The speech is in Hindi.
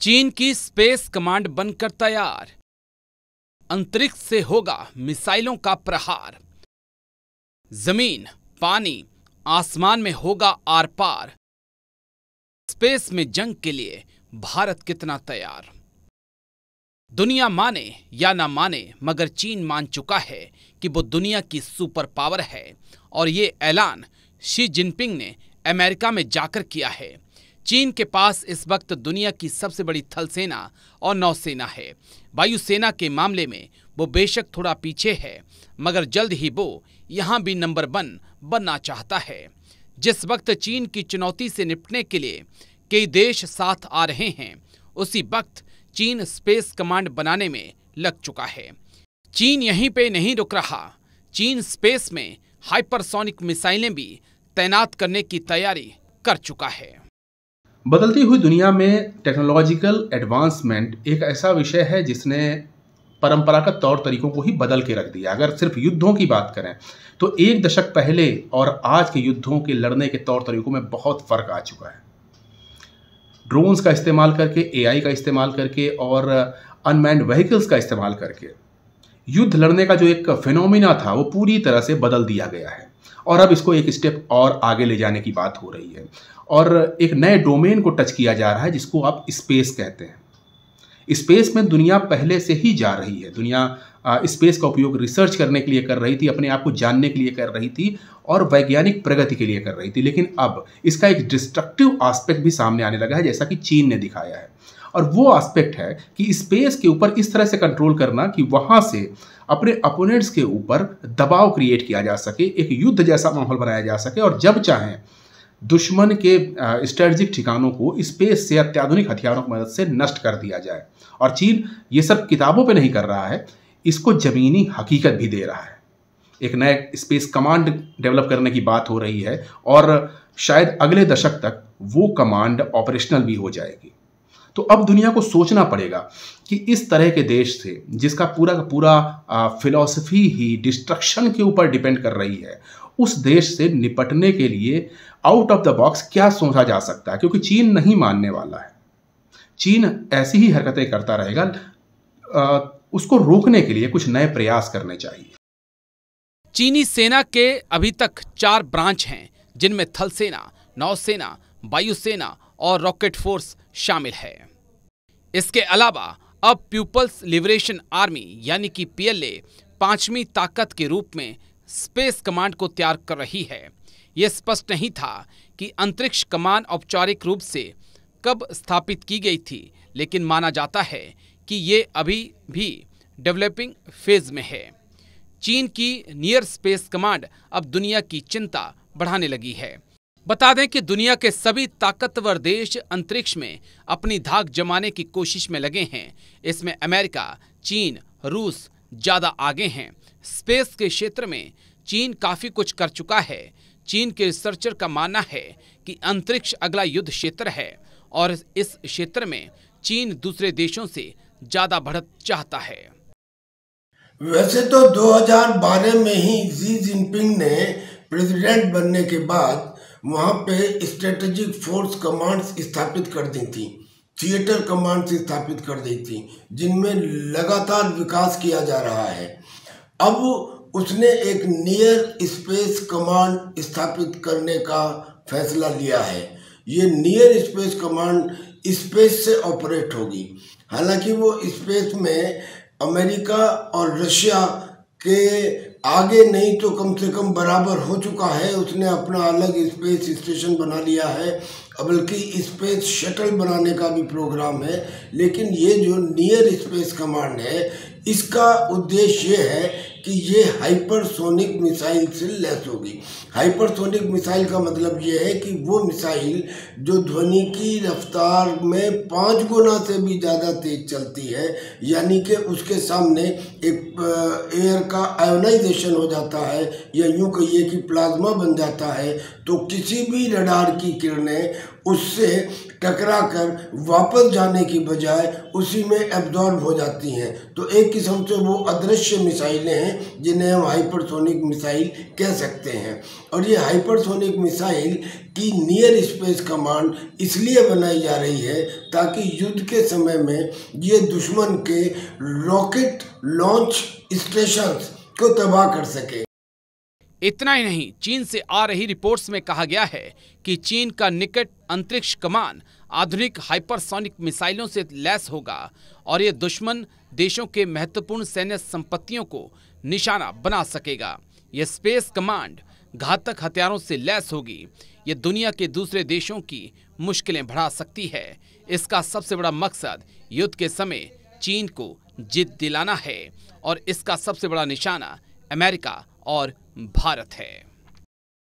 चीन की स्पेस कमांड बनकर तैयार। अंतरिक्ष से होगा मिसाइलों का प्रहार। जमीन, पानी, आसमान में होगा आर पार। स्पेस में जंग के लिए भारत कितना तैयार। दुनिया माने या ना माने, मगर चीन मान चुका है कि वो दुनिया की सुपर पावर है, और ये ऐलान शी जिनपिंग ने अमेरिका में जाकर किया है। चीन के पास इस वक्त दुनिया की सबसे बड़ी थल सेना और नौसेना है। वायुसेना के मामले में वो बेशक थोड़ा पीछे है, मगर जल्द ही वो यहाँ भी नंबर 1 बनना चाहता है। जिस वक्त चीन की चुनौती से निपटने के लिए कई देश साथ आ रहे हैं, उसी वक्त चीन स्पेस कमांड बनाने में लग चुका है। चीन यहीं पे नहीं रुक रहा। चीन स्पेस में हाइपरसोनिक मिसाइलें भी तैनात करने की तैयारी कर चुका है। बदलती हुई दुनिया में टेक्नोलॉजिकल एडवांसमेंट एक ऐसा विषय है जिसने परंपरागत तौर तरीकों को ही बदल के रख दिया। अगर सिर्फ युद्धों की बात करें तो एक दशक पहले और आज के युद्धों के लड़ने के तौर तरीकों में बहुत फर्क आ चुका है। ड्रोन्स का इस्तेमाल करके, एआई का इस्तेमाल करके और अनमैन्ड व्हीकल्स का इस्तेमाल करके युद्ध लड़ने का जो एक फिनोमिना था वो पूरी तरह से बदल दिया गया है, और अब इसको एक स्टेप और आगे ले जाने की बात हो रही है और एक नए डोमेन को टच किया जा रहा है जिसको आप स्पेस कहते हैं। स्पेस में दुनिया पहले से ही जा रही है। दुनिया स्पेस का उपयोग रिसर्च करने के लिए कर रही थी, अपने आप को जानने के लिए कर रही थी और वैज्ञानिक प्रगति के लिए कर रही थी, लेकिन अब इसका एक डिस्ट्रक्टिव एस्पेक्ट भी सामने आने लगा है, जैसा कि चीन ने दिखाया है। और वो एस्पेक्ट है कि स्पेस के ऊपर इस तरह से कंट्रोल करना कि वहाँ से अपने अपोनेंट्स के ऊपर दबाव क्रिएट किया जा सके, एक युद्ध जैसा माहौल बनाया जा सके, और जब चाहें दुश्मन के स्ट्रेटजिक ठिकानों को स्पेस से अत्याधुनिक हथियारों की मदद से नष्ट कर दिया जाए। और चीन ये सब किताबों पे नहीं कर रहा है, इसको जमीनी हकीकत भी दे रहा है। एक नए स्पेस कमांड डेवलप करने की बात हो रही है और शायद अगले दशक तक वो कमांड ऑपरेशनल भी हो जाएगी। तो अब दुनिया को सोचना पड़ेगा कि इस तरह के देश से, जिसका पूरा का पूरा फिलॉसफी ही डिस्ट्रक्शन के ऊपर डिपेंड कर रही है, उस देश से निपटने के लिए आउट ऑफ द बॉक्स क्या सोचा जा सकता है, क्योंकि चीन नहीं मानने वाला है। चीन ऐसी ही हरकतें करता रहेगा। उसको रोकने के लिए कुछ नए प्रयास करने चाहिए। चीनी सेना के अभी तक 4 ब्रांच हैं, जिनमें थल सेना, नौसेना, वायुसेना और रॉकेट फोर्स शामिल है। इसके अलावा अब पीपल्स लिबरेशन आर्मी यानी कि पीएलए 5वीं ताकत के रूप में स्पेस कमांड को तैयार कर रही है। यह स्पष्ट नहीं था कि अंतरिक्ष कमान औपचारिक रूप से कब स्थापित की गई थी, लेकिन माना जाता है कि ये अभी भी डेवलपिंग फेज में है। चीन की नियर स्पेस कमांड अब दुनिया की चिंता बढ़ाने लगी है। बता दें कि दुनिया के सभी ताकतवर देश अंतरिक्ष में अपनी धाक जमाने की कोशिश में लगे हैं। इसमें अमेरिका, चीन, रूस ज्यादा आगे हैं। स्पेस के क्षेत्र में चीन काफी कुछ कर चुका है। चीन के रिसर्चर का मानना है कि अंतरिक्ष अगला युद्ध क्षेत्र है और इस क्षेत्र में चीन दूसरे देशों से ज्यादा बढ़त चाहता है। वैसे तो 2012 में ही शी जिनपिंग ने प्रेसिडेंट बनने के बाद वहाँ पे स्ट्रेटेजिक फोर्स कमांड्स स्थापित कर दी थी, थिएटर कमांड्स स्थापित कर दी थी, जिनमें लगातार विकास किया जा रहा है। अब उसने एक नियर स्पेस कमांड स्थापित करने का फैसला लिया है। ये नियर स्पेस कमांड स्पेस से ऑपरेट होगी। हालांकि वो स्पेस में अमेरिका और रशिया के आगे नहीं तो कम से कम बराबर हो चुका है। उसने अपना अलग स्पेस स्टेशन बना लिया है, बल्कि स्पेस शटल बनाने का भी प्रोग्राम है। लेकिन ये जो नियर स्पेस कमांड है, इसका उद्देश्य ये है कि ये हाइपरसोनिक मिसाइल से लैस होगी। हाइपरसोनिक मिसाइल का मतलब ये है कि वो मिसाइल जो ध्वनि की रफ्तार में 5 गुना से भी ज़्यादा तेज चलती है, यानी कि उसके सामने एक एयर का आयोनाइजेशन हो जाता है, या यूँ कहिए कि प्लाज्मा बन जाता है, तो किसी भी रडार की किरणें उससे टकराकर वापस जाने की बजाय उसी में एब्जॉर्ब हो जाती हैं। तो एक किस्म से वो अदृश्य मिसाइलें हैं जिन्हें हम हाइपरसोनिक मिसाइल कह सकते हैं। और ये हाइपरसोनिक मिसाइल की नियर स्पेस कमांड इसलिए बनाई जा रही है ताकि युद्ध के समय में ये दुश्मन के रॉकेट लॉन्च स्टेशंस को तबाह कर सके। इतना ही नहीं, चीन से आ रही रिपोर्ट्स में कहा गया है कि चीन का निकट अंतरिक्ष कमान आधुनिक हाइपरसोनिक मिसाइलों से लैस होगा और ये दुश्मन देशों के महत्वपूर्ण सैन्य संपत्तियों को निशाना बना सकेगा। ये स्पेस कमांड घातक हथियारों से लैस होगी। ये दुनिया के दूसरे देशों की मुश्किलें बढ़ा सकती है। इसका सबसे बड़ा मकसद युद्ध के समय चीन को जीत दिलाना है और इसका सबसे बड़ा निशाना अमेरिका और भारत है।